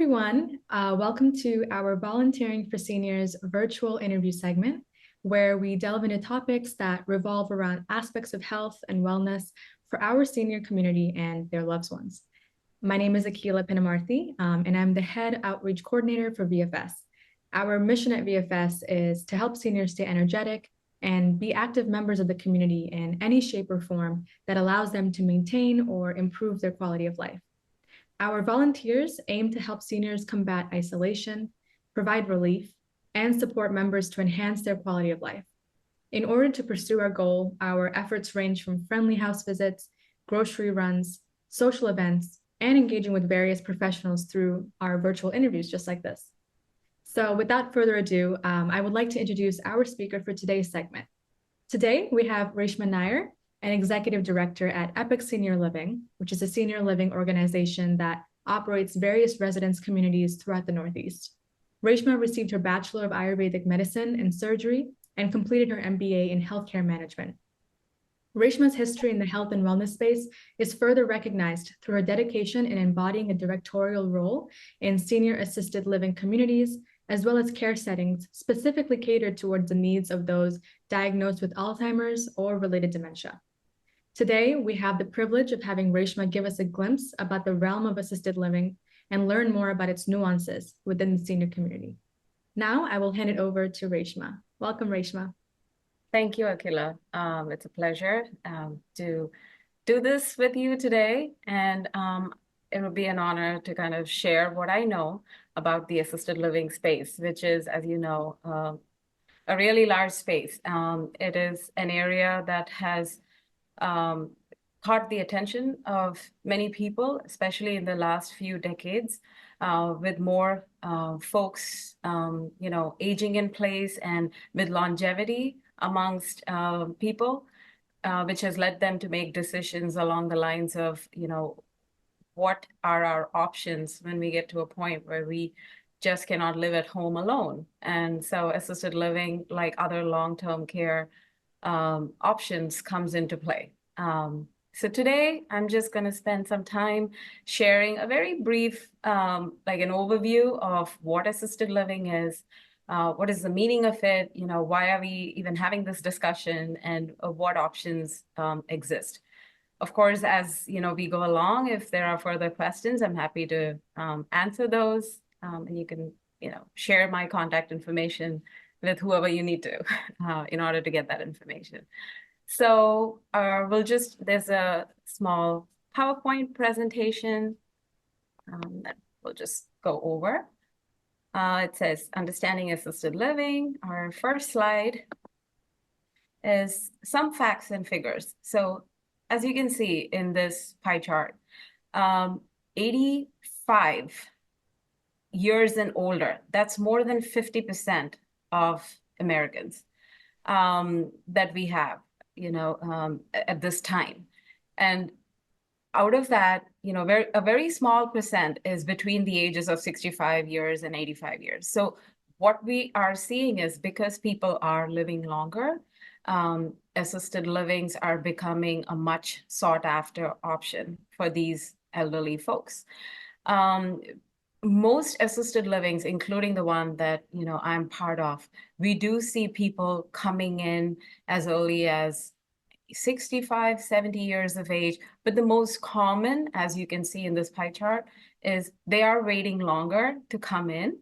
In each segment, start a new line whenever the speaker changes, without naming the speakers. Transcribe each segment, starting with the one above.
everyone. Welcome to our Volunteering for Seniors virtual interview segment, where we delve into topics that revolve around aspects of health and wellness for our senior community and their loved ones. My name is Akila Pinamarthi, and I'm the Head Outreach Coordinator for VFS. Our mission at VFS is to help seniors stay energetic and be active members of the community in any shape or form that allows them to maintain or improve their quality of life. Our volunteers aim to help seniors combat isolation, provide relief, and support members to enhance their quality of life. In order to pursue our goal, our efforts range from friendly house visits, grocery runs, social events, and engaging with various professionals through our virtual interviews just like this. So without further ado, I would like to introduce our speaker for today's segment. Today, we have Reshma Nair, an executive director at EPOCH Senior Living, which is a senior living organization that operates various residence communities throughout the Northeast. Reshma received her Bachelor of Ayurvedic Medicine and Surgery and completed her MBA in Healthcare Management. Reshma's history in the health and wellness space is further recognized through her dedication in embodying a directorial role in senior assisted living communities, as well as care settings specifically catered towards the needs of those diagnosed with Alzheimer's or related dementia. Today, we have the privilege of having Reshma give us a glimpse about the realm of assisted living and learn more about its nuances within the senior community. Now, I will hand it over to Reshma. Welcome, Reshma.
Thank you, Akila. It's a pleasure to do this with you today, and it will be an honor to kind of share what I know about the assisted living space, which is, as you know, a really large space. It is an area that has caught the attention of many people, especially in the last few decades, with more folks, aging in place and with longevity amongst people, which has led them to make decisions along the lines of, what are our options when we get to a point where we just cannot live at home alone. And so assisted living, like other long-term care options, comes into play. So today, I'm just going to spend some time sharing a very brief, like an overview of what assisted living is, what is the meaning of it, why are we even having this discussion, and what options exist. Of course, as we go along, if there are further questions, I'm happy to answer those, and you can share my contact information with whoever you need to in order to get that information. So there's a small PowerPoint presentation that we'll just go over. It says Understanding Assisted Living. Our first slide is some facts and figures. So as you can see in this pie chart, 85 years and older, that's more than 50% of Americans that we have, at this time. And out of that, a very small percent is between the ages of 65 years and 85 years. So what we are seeing is, because people are living longer, assisted livings are becoming a much sought after option for these elderly folks. Most assisted livings, including the one that I'm part of, we do see people coming in as early as 65, 70 years of age. But the most common, as you can see in this pie chart, is they are waiting longer to come in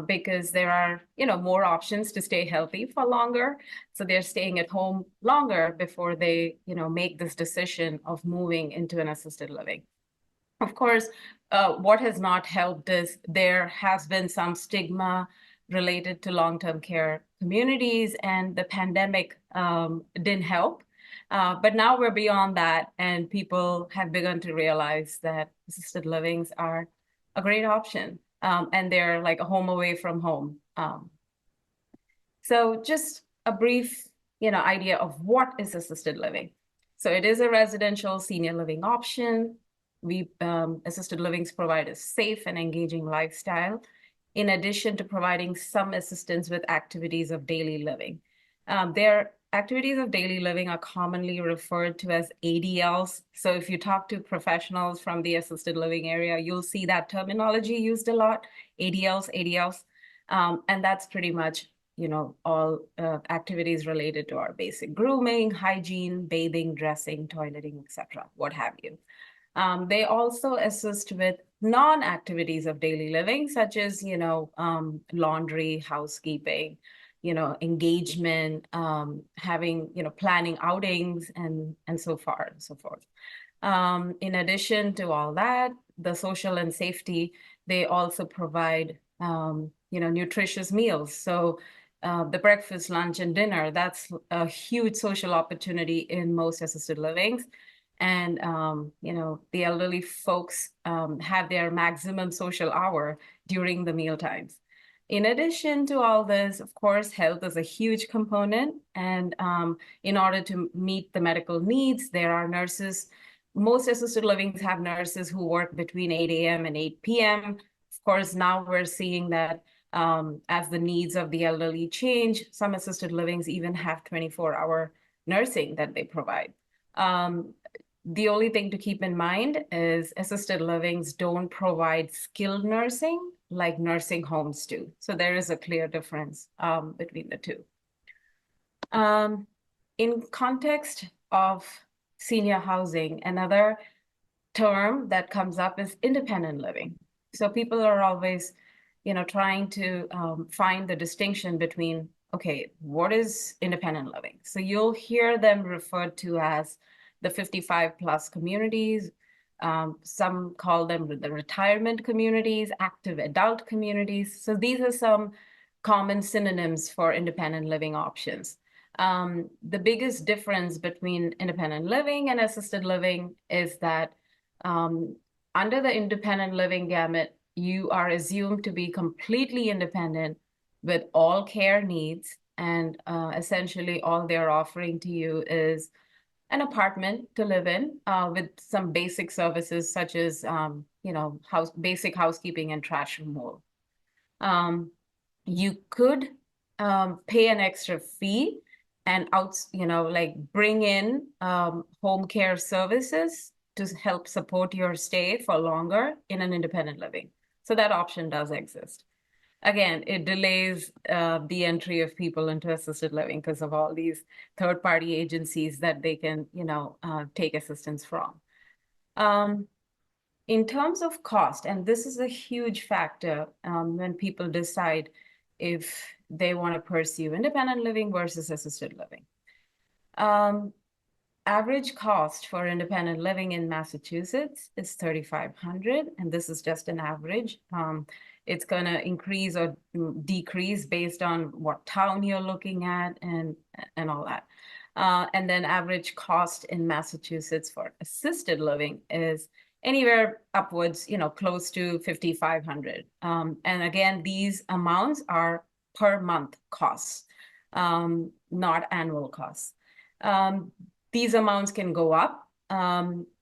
because there are more options to stay healthy for longer. So they're staying at home longer before they make this decision of moving into an assisted living. Of course, what has not helped is there has been some stigma related to long-term care communities, and the pandemic didn't help. But now we're beyond that, and people have begun to realize that assisted livings are a great option, and they're like a home away from home. So just a brief idea of what is assisted living. So it is a residential senior living option. Assisted livings provide a safe and engaging lifestyle, in addition to providing some assistance with activities of daily living. They're activities of daily living are commonly referred to as ADLs. So if you talk to professionals from the assisted living area, you'll see that terminology used a lot, ADLs, ADLs. And that's pretty much, all activities related to our basic grooming, hygiene, bathing, dressing, toileting, etc., what have you. They also assist with non-activities of daily living, such as, laundry, housekeeping, engagement, having, planning outings and so far and so forth. In addition to all that, the social and safety, they also provide, nutritious meals. So the breakfast, lunch, and dinner, that's a huge social opportunity in most assisted livings. And, the elderly folks have their maximum social hour during the meal times. In addition to all this, of course, health is a huge component. And in order to meet the medical needs, there are nurses. Most assisted livings have nurses who work between 8 a.m. and 8 p.m. Of course, now we're seeing that as the needs of the elderly change, some assisted livings even have 24-hour nursing that they provide. The only thing to keep in mind is assisted livings don't provide skilled nursing like nursing homes do. So there is a clear difference between the two. In context of senior housing, another term that comes up is independent living. So people are always, trying to find the distinction between, okay, what is independent living? So you'll hear them referred to as the 55 plus communities. Some call them the retirement communities, active adult communities. So these are some common synonyms for independent living options. The biggest difference between independent living and assisted living is that under the independent living gamut, you are assumed to be completely independent with all care needs. And essentially all they're offering to you is an apartment to live in with some basic services such as, basic housekeeping and trash removal. You could pay an extra fee and bring in home care services to help support your stay for longer in an independent living. So that option does exist. Again, it delays the entry of people into assisted living because of all these third-party agencies that they can, take assistance from. In terms of cost, and this is a huge factor when people decide if they want to pursue independent living versus assisted living. Average cost for independent living in Massachusetts is $3,500, and this is just an average. It's going to increase or decrease based on what town you're looking at and all that. And then average cost in Massachusetts for assisted living is anywhere upwards, close to $5,500. And again, these amounts are per month costs, not annual costs. These amounts can go up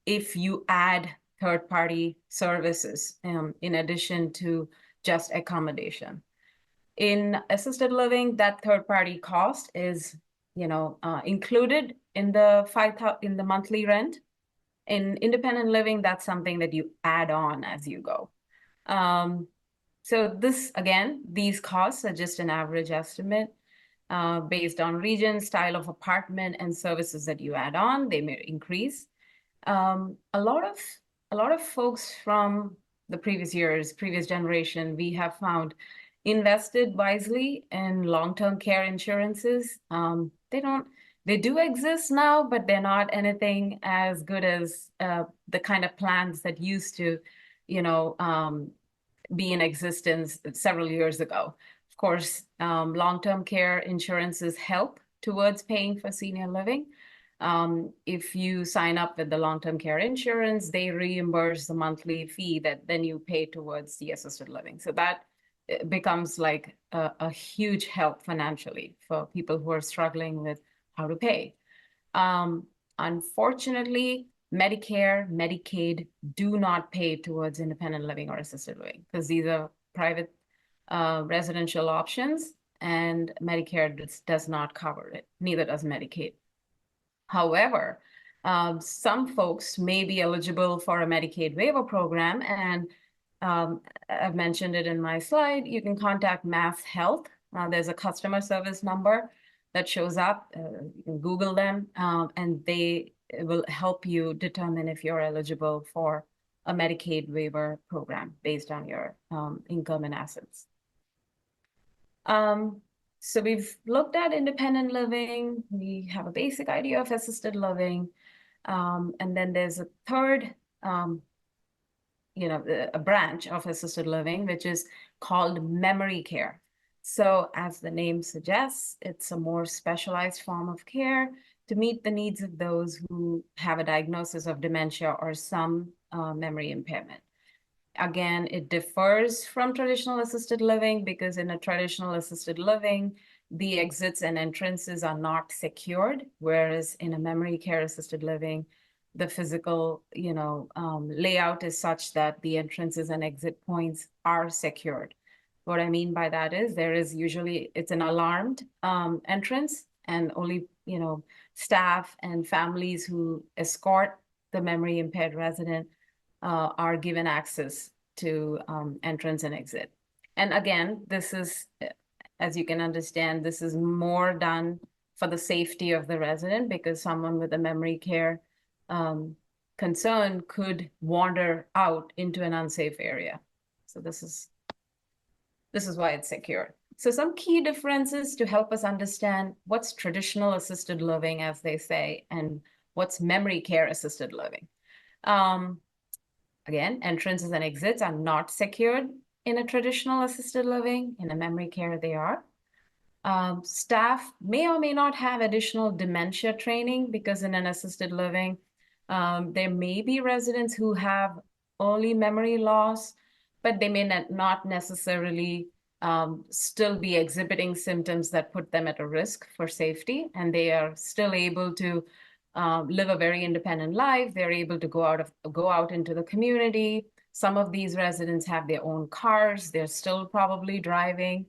if you add third-party services in addition to just accommodation. In assisted living, that third-party cost is, included in the monthly rent. In independent living, that's something that you add on as you go. So these costs are just an average estimate. Based on region, style of apartment, and services that you add on, they may increase. A lot of folks from the previous generation, we have found invested wisely in long-term care insurances. They do exist now, but they're not anything as good as the kind of plans that used to, be in existence several years ago. Of course, long-term care insurances help towards paying for senior living. If you sign up with the long-term care insurance, they reimburse the monthly fee that then you pay towards the assisted living. So that becomes like a huge help financially for people who are struggling with how to pay. Unfortunately, Medicare, Medicaid do not pay towards independent living or assisted living because these are private residential options. and Medicare does not cover it, neither does Medicaid. However, some folks may be eligible for a Medicaid waiver program, and I've mentioned it in my slide. You can contact Mass Health. There's a customer service number that shows up. You can Google them, and they will help you determine if you're eligible for a Medicaid waiver program based on your income and assets. So we've looked at independent living. We have a basic idea of assisted living. And then there's a third, a branch of assisted living, which is called memory care. So as the name suggests, it's a more specialized form of care to meet the needs of those who have a diagnosis of dementia or some memory impairment. Again, it differs from traditional assisted living because in a traditional assisted living, the exits and entrances are not secured, whereas in a memory care assisted living, the physical, layout is such that the entrances and exit points are secured. What I mean by that is it's an alarmed entrance, and only, staff and families who escort the memory impaired resident are given access to entrance and exit. And again, this is, as you can understand, this is more done for the safety of the resident because someone with a memory care concern could wander out into an unsafe area. So this is why it's secure. So some key differences to help us understand what's traditional assisted living, as they say, and what's memory care assisted living. Again, entrances and exits are not secured in a traditional assisted living. In a memory care, they are. Staff may or may not have additional dementia training because in an assisted living, there may be residents who have early memory loss, but they may not necessarily still be exhibiting symptoms that put them at a risk for safety, and they are still able to live a very independent life. They're able to go out into the community. Some of these residents have their own cars. They're still probably driving.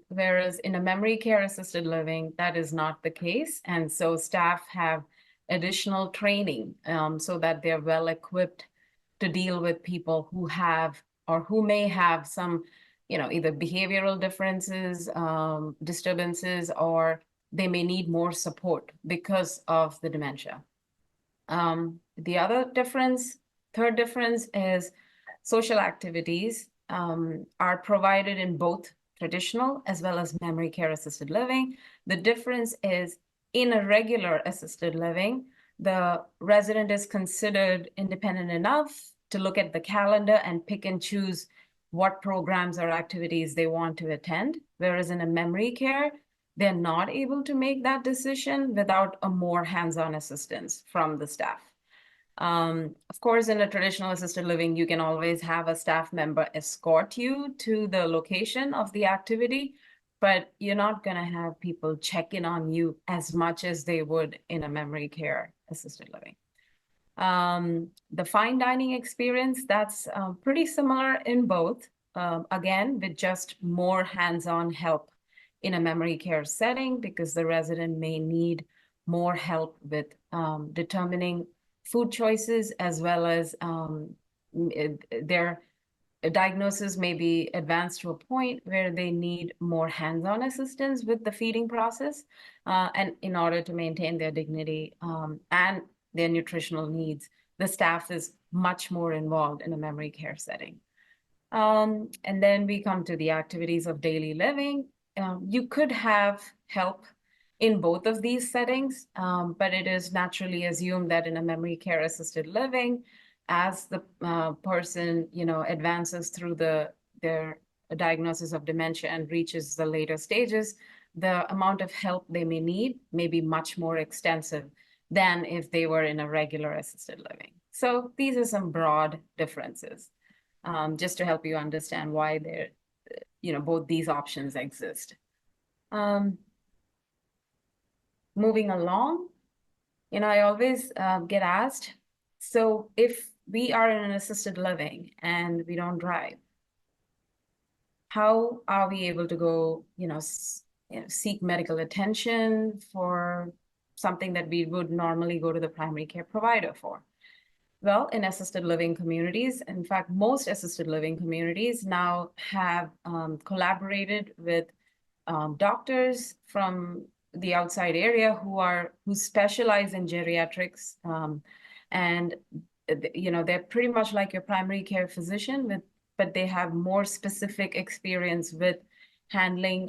Whereas in a memory care assisted living, that is not the case. And so staff have additional training so that they're well equipped to deal with people who have or who may have some, either behavioral differences, disturbances, or they may need more support because of the dementia. The other difference, third difference, is social activities are provided in both traditional as well as memory care assisted living. The difference is in a regular assisted living, the resident is considered independent enough to look at the calendar and pick and choose what programs or activities they want to attend. Whereas in a memory care, they're not able to make that decision without a more hands-on assistance from the staff. Of course, in a traditional assisted living, you can always have a staff member escort you to the location of the activity, but you're not going to have people check in on you as much as they would in a memory care assisted living. The fine dining experience, that's pretty similar in both, again, with just more hands-on help in a memory care setting because the resident may need more help with determining food choices as well as their diagnosis may be advanced to a point where they need more hands-on assistance with the feeding process and in order to maintain their dignity and their nutritional needs, the staff is much more involved in a memory care setting. And then we come to the activities of daily living. You could have help in both of these settings, but it is naturally assumed that in a memory care assisted living, as the person, advances through their diagnosis of dementia and reaches the later stages, the amount of help they may need may be much more extensive than if they were in a regular assisted living. So these are some broad differences, just to help you understand why both these options exist. Moving along, I always get asked, so if we are in an assisted living and we don't drive, how are we able to go, seek medical attention for something that we would normally go to the primary care provider for? Well, in assisted living communities, in fact, most assisted living communities now have collaborated with doctors from the outside area who specialize in geriatrics, and they're pretty much like your primary care physician, but they have more specific experience with handling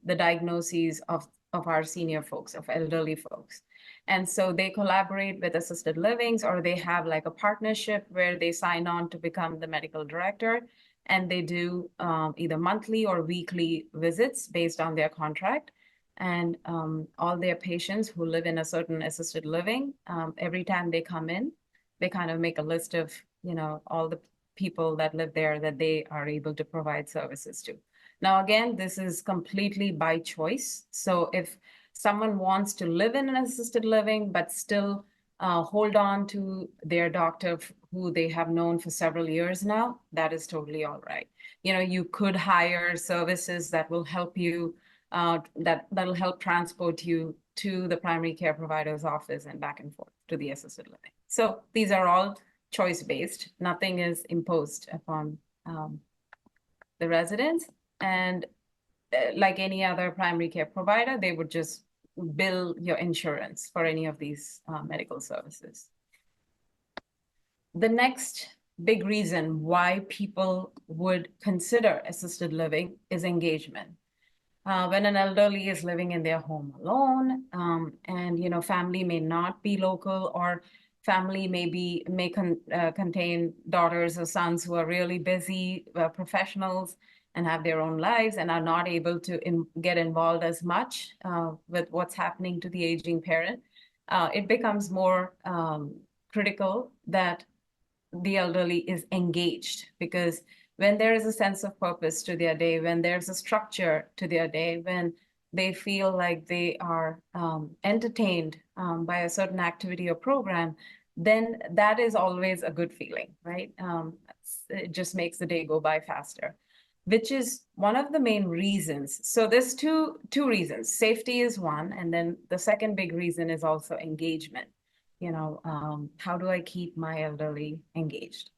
the diagnoses of our senior folks, of elderly folks. And so they collaborate with assisted livings, or they have like a partnership where they sign on to become the medical director, and they do either monthly or weekly visits based on their contract. And all their patients who live in a certain assisted living, every time they come in, they kind of make a list of, all the people that live there that they are able to provide services to. Now, again, this is completely by choice. So if someone wants to live in an assisted living, but still hold on to their doctor who they have known for several years now, that is totally all right. You could hire services that will help you, that'll help transport you to the primary care provider's office and back and forth to the assisted living. So these are all choice-based. Nothing is imposed upon the residents. And like any other primary care provider, they would just bill your insurance for any of these medical services. The next big reason why people would consider assisted living is engagement. When an elderly is living in their home alone, and family may not be local, or family may contain daughters or sons who are really busy professionals and have their own lives and are not able to get involved as much with what's happening to the aging parent, it becomes more critical that the elderly is engaged, because when there is a sense of purpose to their day, when there's a structure to their day, when they feel like they are entertained by a certain activity or program, then that is always a good feeling, right? It just makes the day go by faster, which is one of the main reasons. So there's two reasons. Safety is one, and then the second big reason is also engagement. How do I keep my elderly engaged?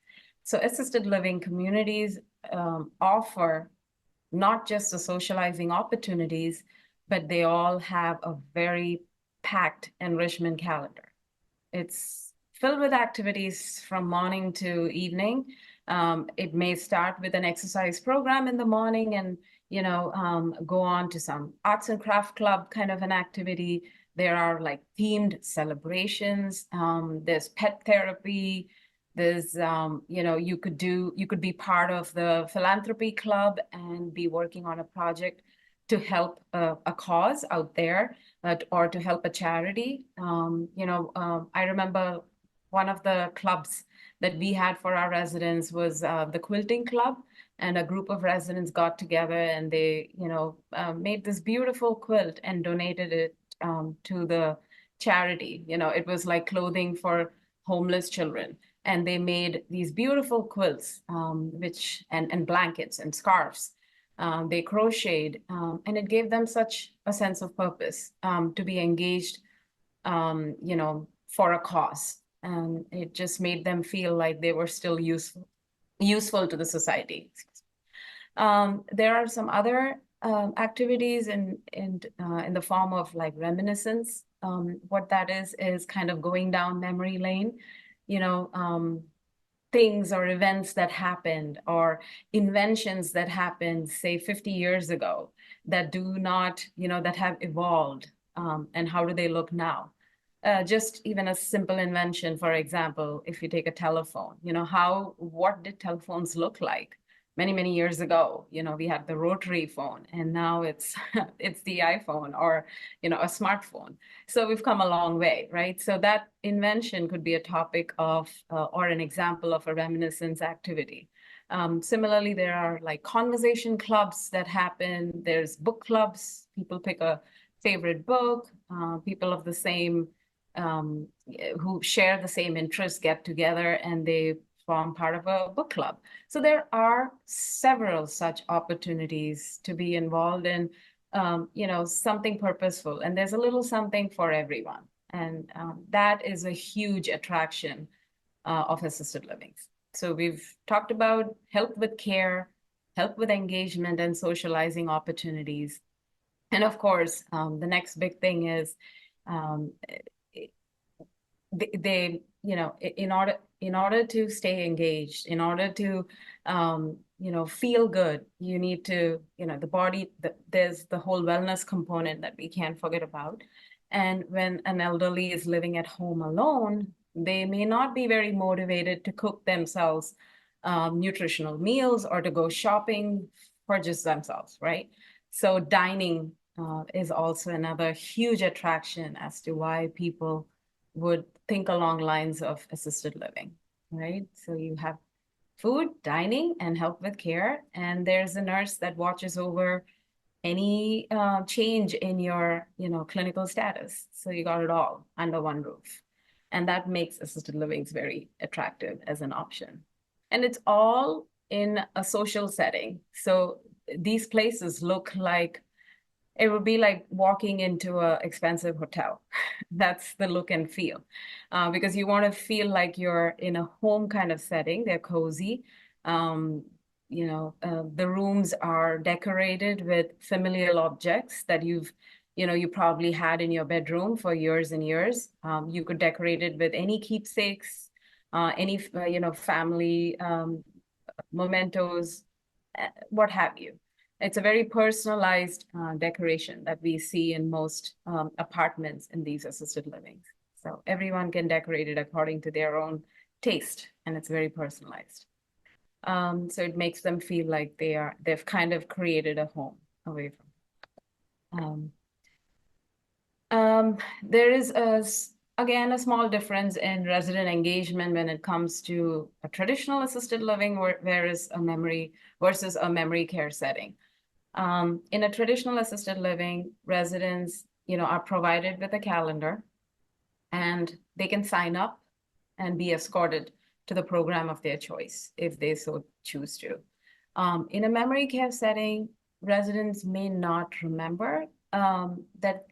So assisted living communities offer not just the socializing opportunities, but they all have a very packed enrichment calendar. It's filled with activities from morning to evening. It may start with an exercise program in the morning and, go on to some arts and craft club kind of an activity. There are like themed celebrations. There's pet therapy. There's, you could be part of the philanthropy club and be working on a project to help a cause out there, or to help a charity. I remember one of the clubs that we had for our residents was the quilting club, and a group of residents got together and they, made this beautiful quilt and donated it to the charity. It was like clothing for homeless children. And they made these beautiful quilts, and blankets and scarves. They crocheted, and it gave them such a sense of purpose to be engaged, for a cause. And it just made them feel like they were still useful to the society. There are some other activities in the form of like reminiscence. What that is kind of going down memory lane, things or events that happened, or inventions that happened, say 50 years ago, that do not, that have evolved, and how do they look now? Just even a simple invention, for example, if you take a telephone, what did telephones look like? Many years ago, we had the rotary phone, and now it's it's the iPhone, or a smartphone. So we've come a long way, right? So that invention could be a topic of or an example of a reminiscence activity. Similarly, there are like conversation clubs that happen. There's book clubs. People pick a favorite book. People of the same who share the same interests get together, and they form part of a book club. So there are several such opportunities to be involved in, something purposeful, and there's a little something for everyone. And that is a huge attraction of assisted living. So we've talked about help with care, help with engagement and socializing opportunities. And of course, the next big thing is um, in order to stay engaged, in order to feel good, you need to, there's the whole wellness component that we can't forget about. And when an elderly is living at home alone, they may not be very motivated to cook themselves nutritional meals or to go shopping for just themselves, right? So dining is also another huge attraction as to why people would think along lines of assisted living, right? So you have food, dining, and help with care, and there's a nurse that watches over any change in your, clinical status. So you got it all under one roof, and that makes assisted living very attractive as an option. And it's all in a social setting. So these places look like it would be like walking into an expensive hotel. That's the look and feel, because you want to feel like you're in a home kind of setting. They're cozy. The rooms are decorated with familial objects that you probably had in your bedroom for years and years. You could decorate it with any keepsakes, any, family mementos, what have you. It's a very personalized decoration that we see in most apartments in these assisted livings. So everyone can decorate it according to their own taste, and it's very personalized. So it makes them feel like they've kind of created a home away from. There is again a small difference in resident engagement when it comes to a traditional assisted living versus a memory care setting. In a traditional assisted living, residents, are provided with a calendar, and they can sign up and be escorted to the program of their choice if they so choose to. In a memory care setting, residents may not remember that,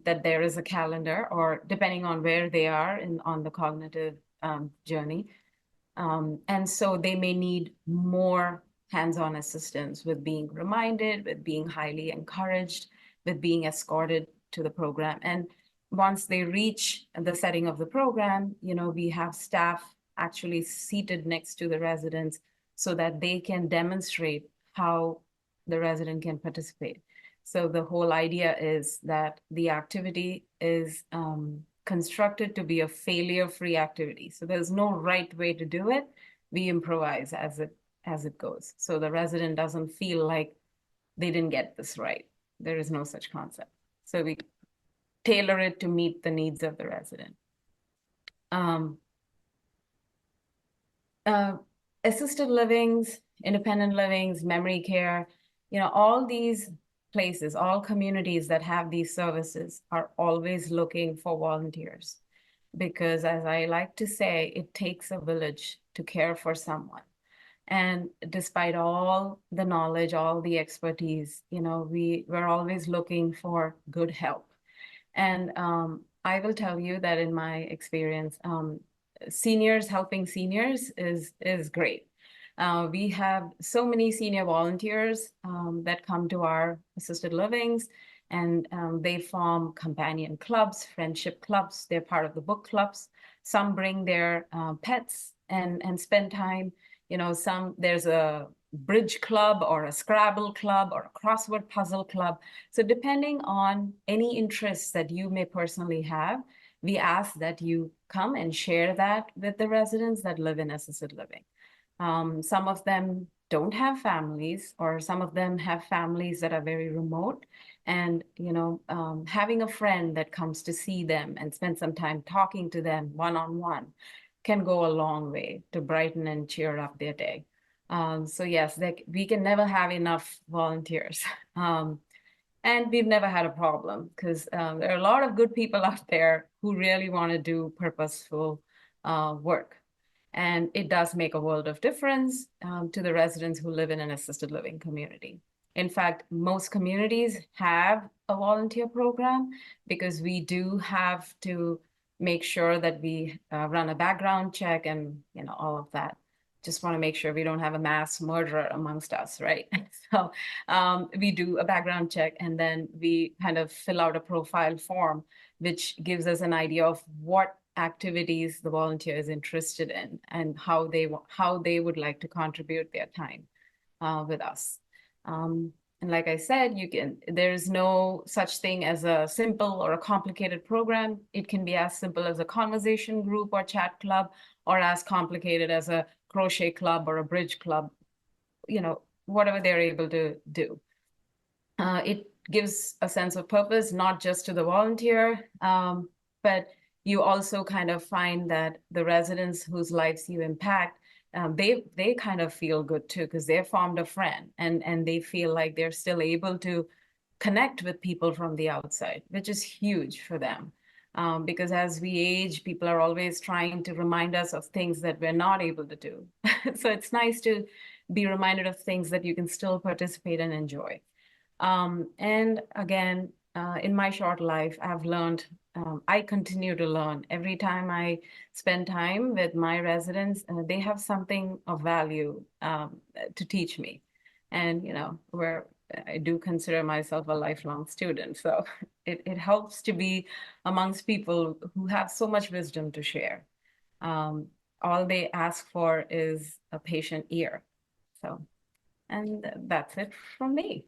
that there is a calendar, or depending on where they are on the cognitive journey. And so they may need more hands-on assistance with being reminded, with being highly encouraged, with being escorted to the program. And once they reach the setting of the program, we have staff actually seated next to the residents so that they can demonstrate how the resident can participate. So the whole idea is that the activity is constructed to be a failure-free activity. So there's no right way to do it. We improvise as it goes. So the resident doesn't feel like they didn't get this right. There is no such concept. So we tailor it to meet the needs of the resident. Assisted livings, independent livings, memory care, all these places, all communities that have these services are always looking for volunteers, because as I like to say, it takes a village to care for someone. And despite all the knowledge, all the expertise, we're always looking for good help. And I will tell you that in my experience, seniors helping seniors is great. We have so many senior volunteers that come to our assisted livings, and they form companion clubs, friendship clubs. They're part of the book clubs. Some bring their pets and spend time. There's a bridge club or a Scrabble club or a crossword puzzle club. So depending on any interests that you may personally have, we ask that you come and share that with the residents that live in assisted living. Some of them don't have families, or some of them have families that are very remote. And, having a friend that comes to see them and spend some time talking to them one-on-one can go a long way to brighten and cheer up their day. So yes, we can never have enough volunteers. And we've never had a problem, because there are a lot of good people out there who really want to do purposeful work. And it does make a world of difference to the residents who live in an assisted living community. In fact, most communities have a volunteer program because we do have to make sure that we run a background check and all of that. Just want to make sure we don't have a mass murderer amongst us, right? So we do a background check, and then we kind of fill out a profile form, which gives us an idea of what activities the volunteer is interested in and how they would like to contribute their time with us. And like I said, there is no such thing as a simple or a complicated program. It can be as simple as a conversation group or chat club, or as complicated as a crochet club or a bridge club, whatever they're able to do. It gives a sense of purpose, not just to the volunteer, but you also kind of find that the residents whose lives you impact, they kind of feel good too, because they've formed a friend, and they feel like they're still able to connect with people from the outside, which is huge for them. Because as we age, people are always trying to remind us of things that we're not able to do. So it's nice to be reminded of things that you can still participate and enjoy. And again, in my short life, I've learned, I continue to learn. Every time I spend time with my residents, they have something of value to teach me. And, where I do consider myself a lifelong student. So it helps to be amongst people who have so much wisdom to share. All they ask for is a patient ear. So, and that's it from me.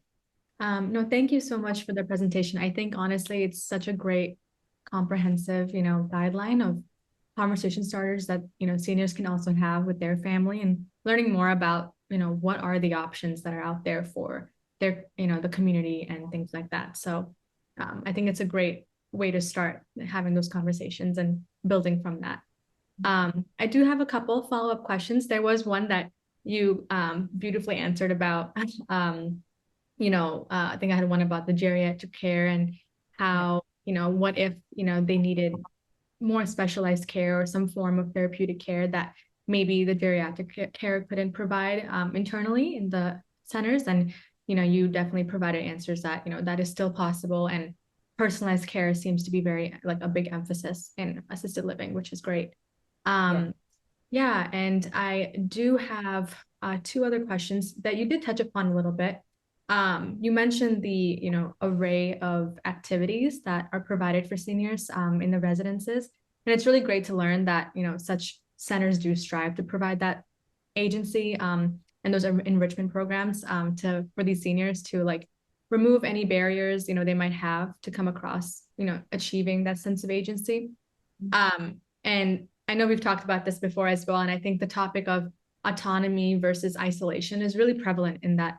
No, thank you so much for the presentation. I think honestly, it's such a great comprehensive, guideline of conversation starters that, seniors can also have with their family, and learning more about, what are the options that are out there for their, the community and things like that. So I think it's a great way to start having those conversations and building from that. I do have a couple follow-up questions. There was one that you beautifully answered about I think I had one about the geriatric care and how, what if, they needed more specialized care or some form of therapeutic care that maybe the geriatric care couldn't provide internally in the centers. And, you definitely provided answers that, that is still possible. And personalized care seems to be very like a big emphasis in assisted living, which is great. Yeah, and I do have two other questions that you did touch upon a little bit. You mentioned the, array of activities that are provided for seniors in the residences. And it's really great to learn that, such centers do strive to provide that agency and those enrichment programs for these seniors to like remove any barriers, they might have to come across, achieving that sense of agency. And I know we've talked about this before as well. And I think the topic of autonomy versus isolation is really prevalent in that,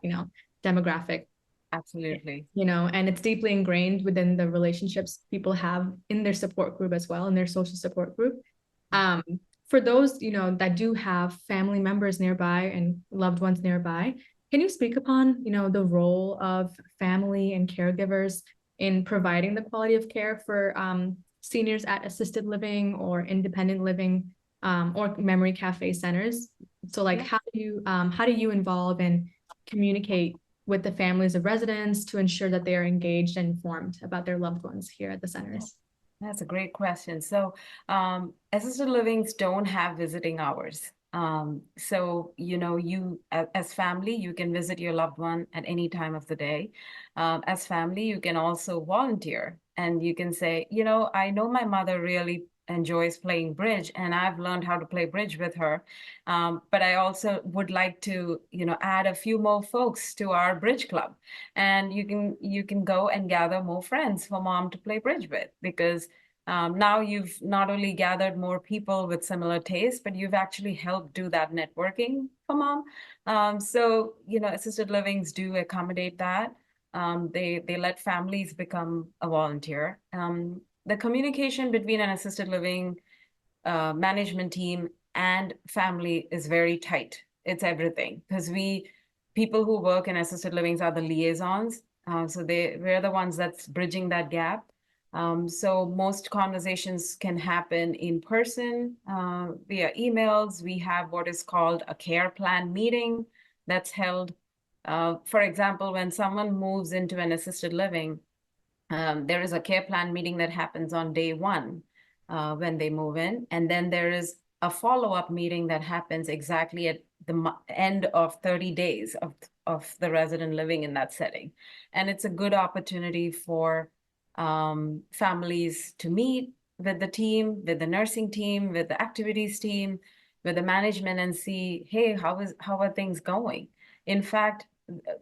demographic.
Absolutely.
And it's deeply ingrained within the relationships people have in their support group as well, in their social support group. For those, that do have family members nearby and loved ones nearby, can you speak upon, the role of family and caregivers in providing the quality of care for seniors at assisted living or independent living or memory cafe centers? So like, how do you involve and communicate with the families of residents to ensure that they are engaged and informed about their loved ones here at the centers?
That's a great question. So assisted livings don't have visiting hours. So, you as family, you can visit your loved one at any time of the day. As family, you can also volunteer, and you can say, I know my mother really enjoys playing bridge, and I've learned how to play bridge with her. But I also would like to, add a few more folks to our bridge club. And you can go and gather more friends for mom to play bridge with, because now you've not only gathered more people with similar tastes, but you've actually helped do that networking for mom. So, assisted livings do accommodate that. They let families become a volunteer. The communication between an assisted living management team and family is very tight. It's everything, because people who work in assisted livings are the liaisons. So we're the ones that's bridging that gap. So most conversations can happen in person, via emails. We have what is called a care plan meeting that's held. For example, when someone moves into an assisted living, there is a care plan meeting that happens on day one, when they move in. And then there is a follow-up meeting that happens exactly at the end of 30 days of the resident living in that setting. And it's a good opportunity for families to meet with the team, with the nursing team, with the activities team, with the management, and see, hey, how are things going? In fact,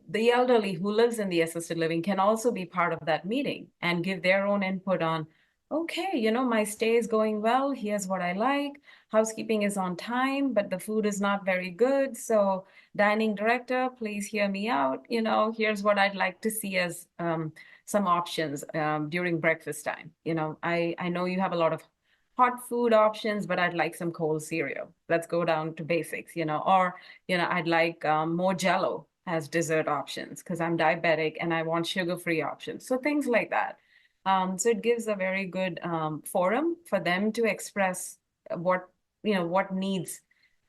the elderly who lives in the assisted living can also be part of that meeting and give their own input on, okay, my stay is going well. Here's what I like. Housekeeping is on time, but the food is not very good. So dining director, please hear me out. Here's what I'd like to see as some options during breakfast time. I know you have a lot of hot food options, but I'd like some cold cereal. Let's go down to basics, or, I'd like more Jello as dessert options because I'm diabetic and I want sugar-free options. So things like that. So it gives a very good forum for them to express what needs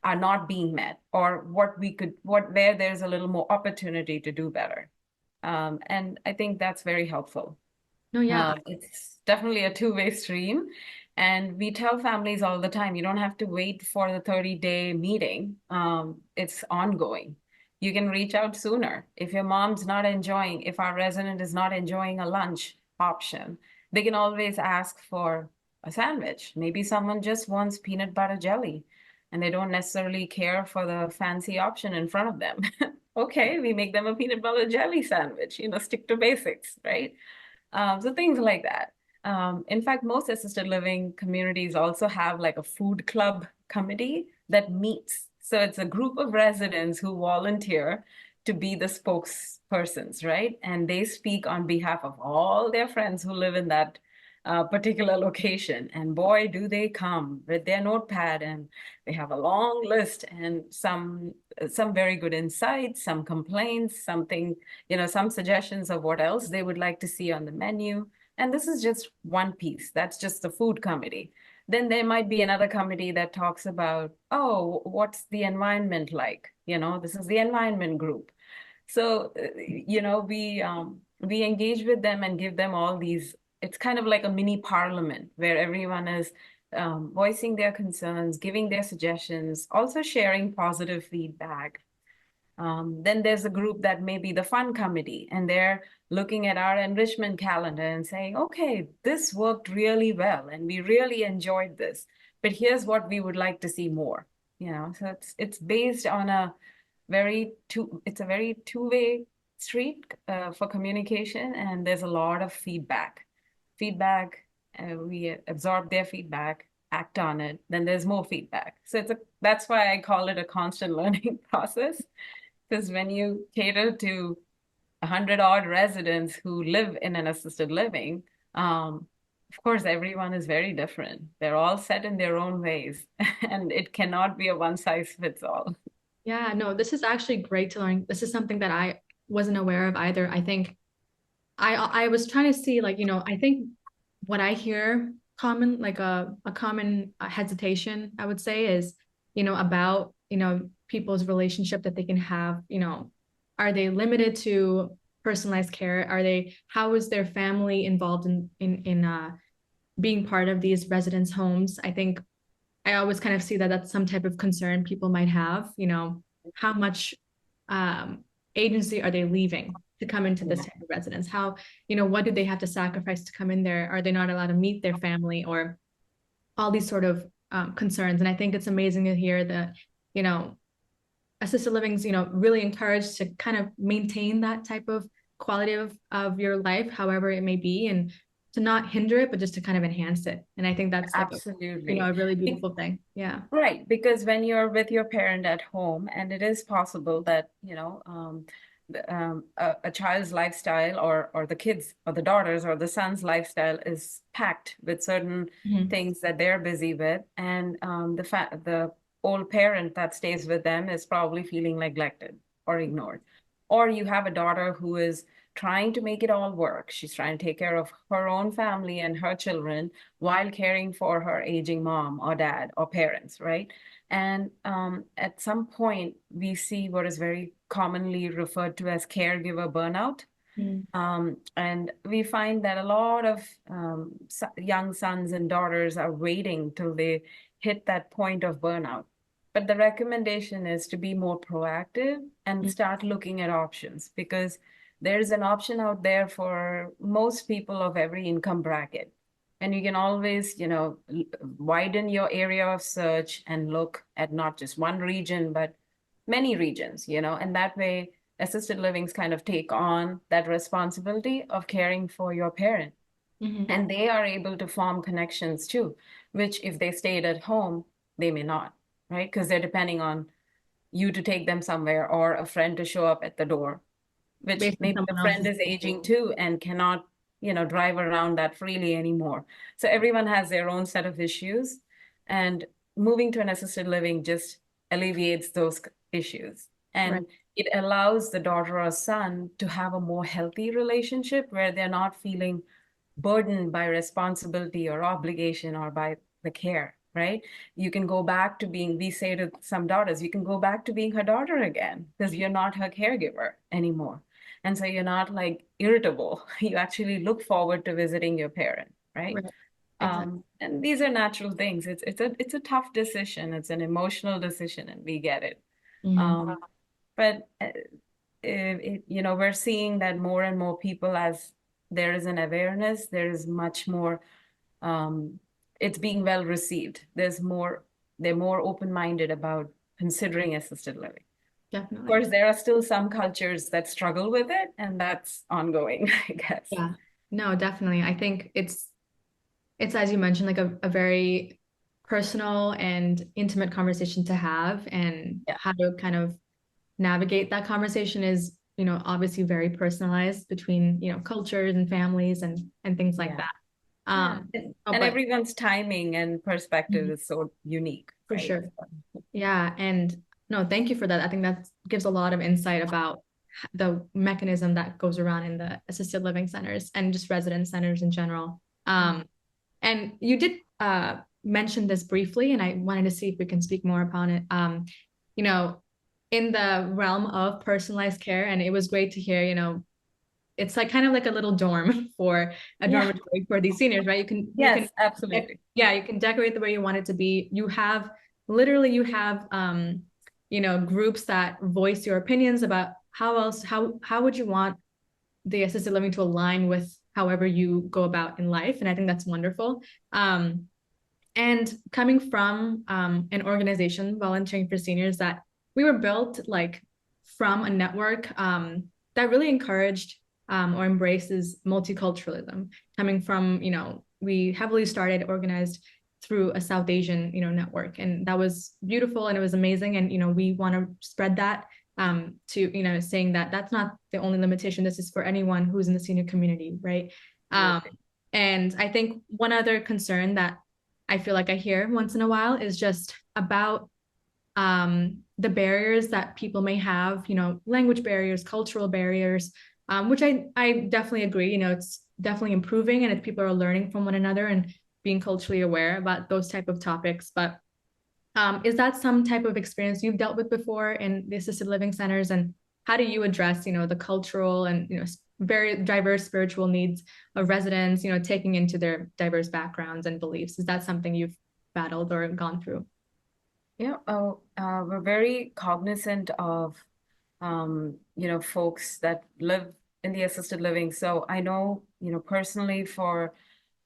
are not being met, or where there's a little more opportunity to do better. And I think that's very helpful.
No, yeah.
It's definitely a two-way stream. And we tell families all the time, you don't have to wait for the 30-day meeting. It's ongoing. You can reach out sooner. If your mom's not enjoying, if our resident is not enjoying a lunch option, they can always ask for a sandwich. Maybe someone just wants peanut butter jelly and they don't necessarily care for the fancy option in front of them. Okay, we make them a peanut butter jelly sandwich, stick to basics, right? So things like that. In fact, most assisted living communities also have like a food club committee that meets. So it's a group of residents who volunteer to be the spokespersons, right? And they speak on behalf of all their friends who live in that particular location. And boy, do they come with their notepad, and they have a long list and some very good insights, some complaints, some suggestions of what else they would like to see on the menu. And this is just one piece. That's just the food committee. Then there might be another committee that talks about, oh, what's the environment like? This is the environment group. So, we engage with them and give them all these. It's kind of like a mini parliament where everyone is voicing their concerns, giving their suggestions, also sharing positive feedback. Then there's a group that may be the fun committee, and they're looking at our enrichment calendar and saying, okay, this worked really well, and we really enjoyed this, but here's what we would like to see more. So it's based on it's a very two-way street for communication, and there's a lot of feedback. We absorb their feedback, act on it, then there's more feedback. So that's why I call it a constant learning process. Because when you cater to 100-odd residents who live in an assisted living, of course, everyone is very different. They're all set in their own ways, and it cannot be a one size fits all.
Yeah, no, this is actually great to learn. This is something that I wasn't aware of either. I think I was trying to see like, I think what I hear common, like a common hesitation, I would say is, about, people's relationship that they can have, are they limited to personalized care? How is their family involved in being part of these residents' homes? I think I always kind of see that that's some type of concern people might have, how much agency are they leaving to come into this type of residence? How, what do they have to sacrifice to come in there? Are they not allowed to meet their family, or all these sort of concerns? And I think it's amazing to hear that, assisted living's, really encouraged to kind of maintain that type of quality of your life, however it may be, and to not hinder it, but just to kind of enhance it. And I think that's like
Absolutely.
a really beautiful thing. Yeah.
Right, because when you're with your parent at home, and it is possible that, a child's lifestyle, or the kids or the daughters or the son's lifestyle is packed with certain things that they're busy with, and the old parent that stays with them is probably feeling neglected or ignored. Or you have a daughter who is trying to make it all work. She's trying to take care of her own family and her children while caring for her aging mom or dad or parents, right? And at some point, we see what is very commonly referred to as caregiver burnout.
Mm.
And we find that a lot of young sons and daughters are waiting till they hit that point of burnout. But the recommendation is to be more proactive and start looking at options, because there's an option out there for most people of every income bracket. And you can always, widen your area of search and look at not just one region, but many regions, and that way assisted livings kind of take on that responsibility of caring for your parent.
Mm-hmm.
And they are able to form connections too, which if they stayed at home, they may not, right? Because they're depending on you to take them somewhere or a friend to show up at the door, which
Based on
maybe the
someone
friend
else's
is aging
schedule.
too and cannot, drive around that freely anymore. So everyone has their own set of issues. And moving to an assisted living just alleviates those issues.
Right.
And it allows the daughter or son to have a more healthy relationship where they're not feeling burdened by responsibility or obligation or by the care, right? You can go back to being, we say to some daughters, you can go back to being her daughter again because you're not her caregiver anymore. And so you're not like irritable. You actually look forward to visiting your parent, right?
Right. Exactly.
And these are natural things. It's a tough decision. It's an emotional decision, and we get it.
Mm-hmm.
But we're seeing that more and more people, as there is an awareness, there is much more, it's being well received. They're more open-minded about considering assisted living. Of
Definitely.
course, there are still some cultures that struggle with it, and that's ongoing, I guess.
Yeah. No, definitely. I think it's as you mentioned, like a very personal and intimate conversation to have, and
Yeah.
how to kind of navigate that conversation is, obviously very personalized between, cultures and families and things like
Yeah.
that.
Yeah.
Oh,
And
but
everyone's timing and perspective
Mhm.
is so unique,
For
right?
sure. Yeah. And no, thank you for that. I think that gives a lot of insight about the mechanism that goes around in the assisted living centers and just resident centers in general. And you did mention this briefly, and I wanted to see if we can speak more upon it. You know, in the realm of personalized care, and it was great to hear, it's like kind of like a little dorm for a
Yeah.
dormitory for these seniors, right?
Yes, absolutely.
Yeah, you can decorate the way you want it to be. You have groups that voice your opinions about how would you want the assisted living to align with however you go about in life. And I think that's wonderful. And coming from an organization, volunteering for seniors, that we were built like from a network that really encouraged or embraces multiculturalism. Coming from, we heavily started organized through a South Asian, network, and that was beautiful and it was amazing. And we want to spread that to saying that that's not the only limitation. This is for anyone who's in the senior community, right? And I think one other concern that I feel like I hear once in a while is just about the barriers that people may have, language barriers, cultural barriers, which I definitely agree. It's definitely improving, and if people are learning from one another and being culturally aware about those type of topics. But is that some type of experience you've dealt with before in the assisted living centers? And how do you address, the cultural and, very diverse spiritual needs of residents, taking into their diverse backgrounds and beliefs? Is that something you've battled or gone through?
Yeah, we're very cognizant of, folks that live in the assisted living. So I know, personally for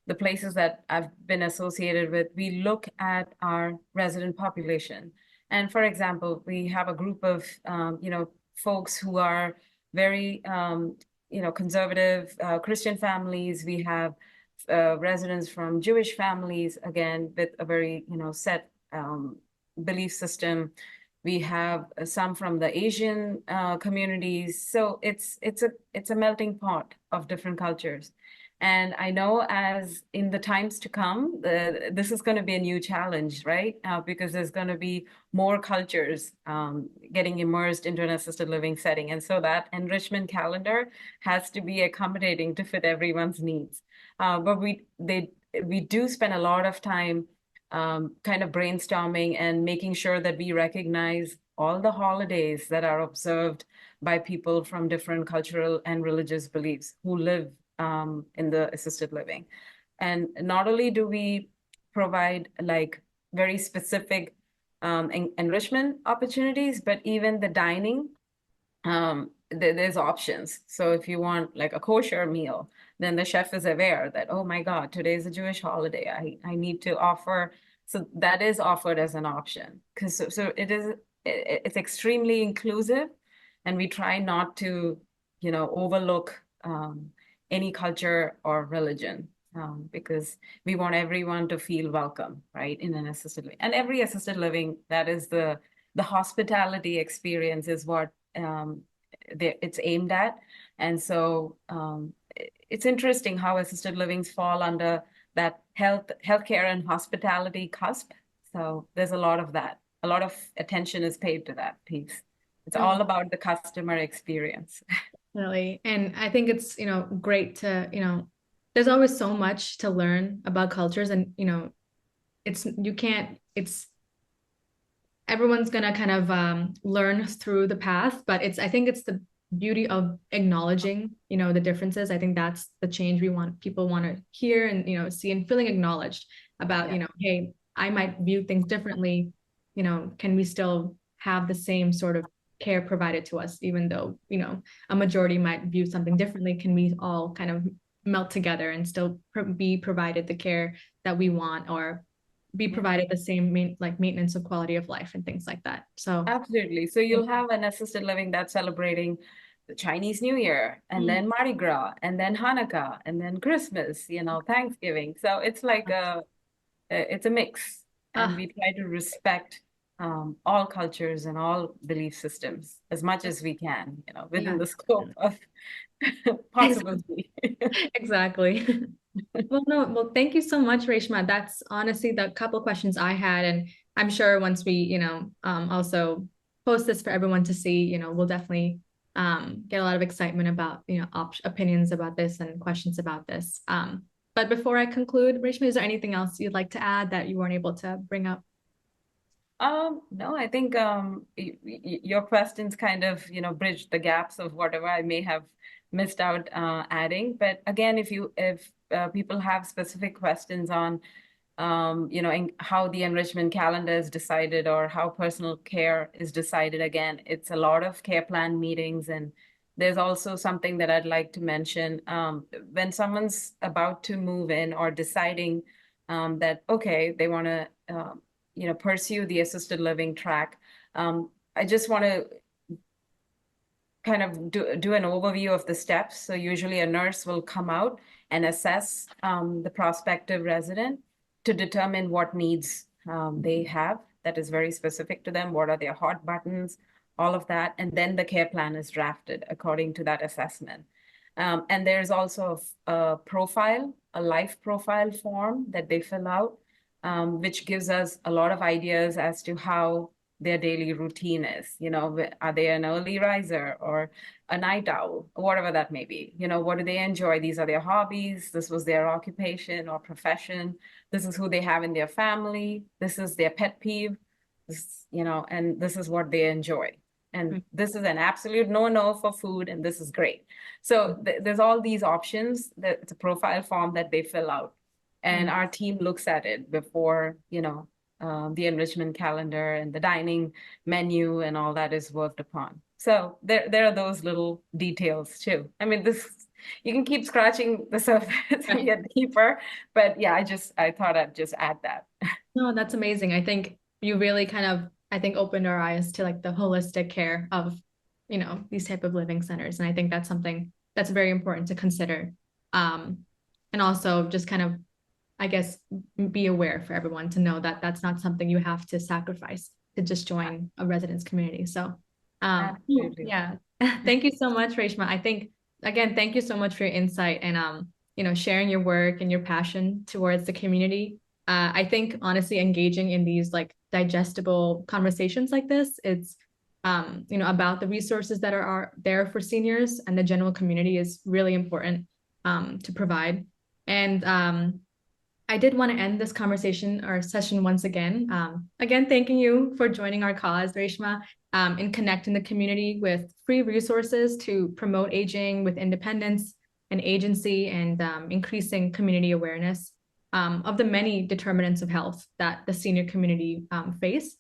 the places that I've been associated with, we look at our resident population. And for example, we have a group of, folks who are very, conservative Christian families. We have residents from Jewish families, again, with a very, set belief system. We have some from the Asian communities. So it's a melting pot of different cultures. And I know as in the times to come, this is going to be a new challenge, right? Because there's going to be more cultures getting immersed into an assisted living setting. And so that enrichment calendar has to be accommodating to fit everyone's needs. But we do spend a lot of time kind of brainstorming and making sure that we recognize all the holidays that are observed by people from different cultural and religious beliefs who live in the assisted living. And not only do we provide like very specific enrichment opportunities, but even the dining, there's options. So if you want like a kosher meal, then the chef is aware that, oh my God, today is a Jewish holiday. I need to offer. So that is offered as an option. Because so it's extremely inclusive, and we try not to, overlook any culture or religion, because we want everyone to feel welcome, right, in an assisted living. And every assisted living, that is the hospitality experience is what it's aimed at. And so it's interesting how assisted livings fall under that healthcare and hospitality cusp. So there's a lot of that. A lot of attention is paid to that piece. It's all about the customer experience.
Definitely. And I think it's, great to, there's always so much to learn about cultures, and, it's everyone's gonna kind of learn through the path, but I think it's the beauty of acknowledging, the differences. I think that's the change people want to hear and, see, and feeling acknowledged about, hey, I might view things differently, can we still have the same sort of care provided to us, even though, a majority might view something differently? Can we all kind of melt together and still be provided the care that we want, or be provided the same maintenance of quality of life and things like that? So
absolutely. So you'll have an assisted living that's celebrating the Chinese New Year, and then Mardi Gras, and then Hanukkah, and then Christmas, Thanksgiving. So it's like it's a mix, and we try to respect all cultures and all belief systems as much as we can, within the scope of possibility.
Exactly. Well, thank you so much, Reshma. That's honestly the couple questions I had, and I'm sure once we, also post this for everyone to see, we'll definitely get a lot of excitement about, opinions about this and questions about this. But before I conclude, Reshma, is there anything else you'd like to add that you weren't able to bring up?
No, I think your questions kind of, bridge the gaps of whatever I may have missed out adding. But again, if people have specific questions on, how the enrichment calendar is decided or how personal care is decided, again, it's a lot of care plan meetings. And there's also something that I'd like to mention. When someone's about to move in or deciding that, okay, they want to, pursue the assisted living track, I just want to kind of do an overview of the steps. So usually a nurse will come out and assess the prospective resident to determine what needs they have that is very specific to them. What are their hot buttons, all of that. And then the care plan is drafted according to that assessment. And there's also a life profile form that they fill out, which gives us a lot of ideas as to how their daily routine is. Are they an early riser or a night owl, whatever that may be? What do they enjoy? These are their hobbies. This was their occupation or profession. This is who they have in their family. This is their pet peeve, and this is what they enjoy. And this is an absolute no-no for food, and this is great. So there's all these options. It's a profile form that they fill out. And our team looks at it before, the enrichment calendar and the dining menu and all that is worked upon. So there are those little details too. I mean, you can keep scratching the surface and get deeper, but yeah, I thought I'd just add that.
No, that's amazing. I think you really kind of, opened our eyes to like the holistic care of, these type of living centers. And I think that's something that's very important to consider. And also just kind of, I guess, be aware for everyone to know that that's not something you have to sacrifice to just join a residence community. So, yeah, thank you so much, Reshma. I think, again, thank you so much for your insight. And sharing your work and your passion towards the community. I think honestly, engaging in these like digestible conversations like this, it's about the resources that are there for seniors and the general community is really important to provide. And I did want to end this conversation or session once again. Again, thanking you for joining our cause, Reshma, in connecting the community with free resources to promote aging with independence and agency and increasing community awareness of the many determinants of health that the senior community face.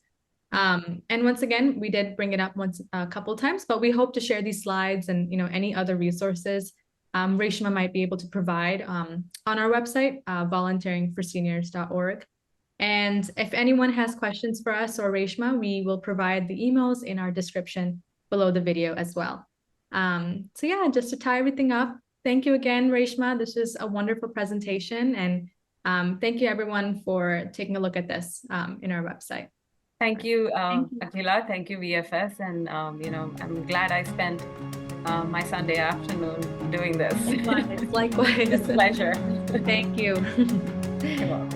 And once again, we did bring it up a couple of times, but we hope to share these slides and any other resources Reshma might be able to provide on our website, volunteeringforseniors.org. And if anyone has questions for us or Reshma, we will provide the emails in our description below the video as well. So yeah, just to tie everything up, thank you again, Reshma. This was a wonderful presentation. And thank you everyone for taking a look at this in our website.
Thank you, Akila. Thank you, VFS. And, I'm glad I spent my Sunday afternoon doing this.
Likewise.
It's a pleasure.
Thank you.
You're welcome.